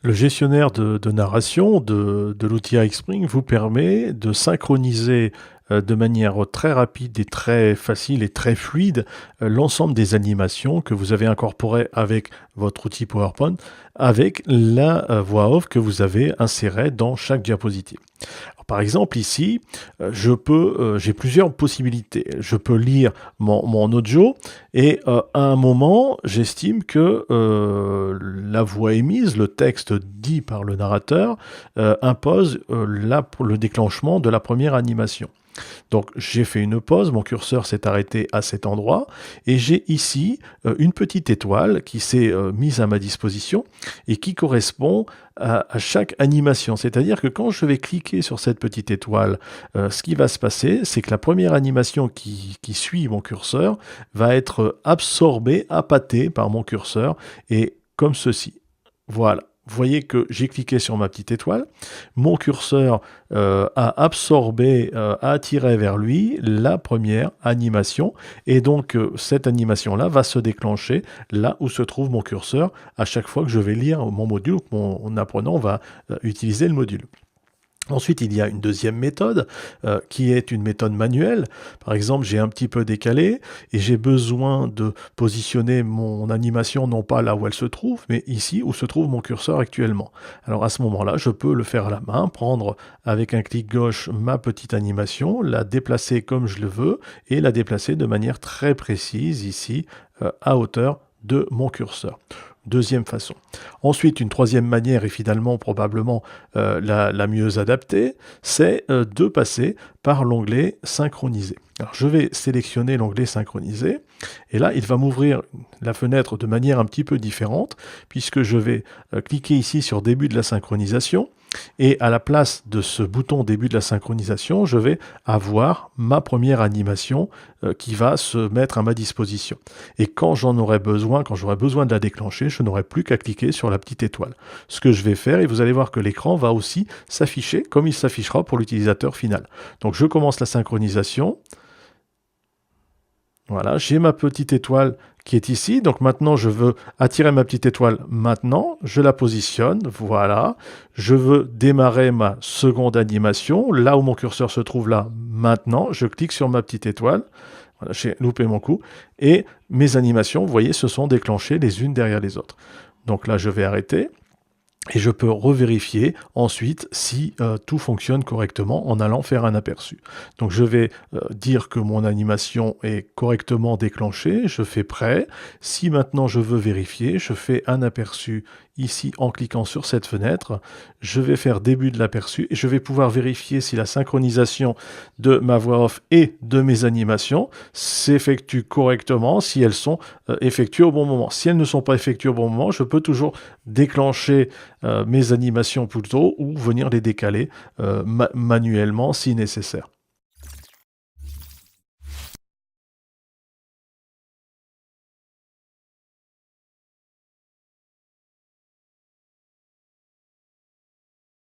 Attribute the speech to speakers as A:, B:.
A: Le gestionnaire de narration de l'outil iXpring vous permet de synchroniser de manière très rapide et très facile et très fluide l'ensemble des animations que vous avez incorporées avec votre outil PowerPoint avec la voix off que vous avez insérée dans chaque diapositive. Alors, par exemple, ici, j'ai plusieurs possibilités. Je peux lire mon audio et à un moment, j'estime que la voix émise, le texte dit par le narrateur, impose le déclenchement de la première animation. Donc j'ai fait une pause, mon curseur s'est arrêté à cet endroit et j'ai ici une petite étoile qui s'est mise à ma disposition et qui correspond à chaque animation. C'est-à-dire que quand je vais cliquer sur cette petite étoile, ce qui va se passer, c'est que la première animation qui suit mon curseur va être absorbée, appâtée par mon curseur et comme ceci. Voilà. Vous voyez que j'ai cliqué sur ma petite étoile, mon curseur a absorbé, a attiré vers lui la première animation, et donc cette animation-là va se déclencher là où se trouve mon curseur à chaque fois que je vais lire mon module, que mon apprenant va utiliser le module. Ensuite, il y a une deuxième méthode qui est une méthode manuelle. Par exemple, j'ai un petit peu décalé et j'ai besoin de positionner mon animation non pas là où elle se trouve, mais ici où se trouve mon curseur actuellement. Alors à ce moment-là, je peux le faire à la main, prendre avec un clic gauche ma petite animation, la déplacer comme je le veux et la déplacer de manière très précise ici à hauteur de mon curseur. Deuxième façon. Ensuite, une troisième manière, et finalement probablement la mieux adaptée, c'est de passer par l'onglet synchroniser. Alors je vais sélectionner l'onglet synchroniser, et là il va m'ouvrir la fenêtre de manière un petit peu différente, puisque je vais cliquer ici sur début de la synchronisation, et à la place de ce bouton début de la synchronisation, je vais avoir ma première animation qui va se mettre à ma disposition. Et quand j'en aurai besoin, quand j'aurai besoin de la déclencher, je n'aurai plus qu'à cliquer sur la petite étoile. Ce que je vais faire, et vous allez voir que l'écran va aussi s'afficher comme il s'affichera pour l'utilisateur final. Donc je commence la synchronisation. Voilà, j'ai ma petite étoile qui est ici. Donc maintenant, je veux attirer ma petite étoile maintenant. Je la positionne, voilà. Je veux démarrer ma seconde animation. Là où mon curseur se trouve là, maintenant. Je clique sur ma petite étoile. Voilà, j'ai loupé mon coup. Et mes animations, vous voyez, se sont déclenchées les unes derrière les autres. Donc là, je vais arrêter. Et je peux revérifier ensuite si tout fonctionne correctement en allant faire un aperçu. Donc je vais dire que mon animation est correctement déclenchée, je fais prêt. Si maintenant je veux vérifier, je fais un aperçu ici en cliquant sur cette fenêtre. Je vais faire début de l'aperçu et je vais pouvoir vérifier si la synchronisation de ma voix off et de mes animations s'effectue correctement, si elles sont effectuées au bon moment. Si elles ne sont pas effectuées au bon moment, je peux toujours déclencher mes animations plus tôt ou venir les décaler manuellement si nécessaire.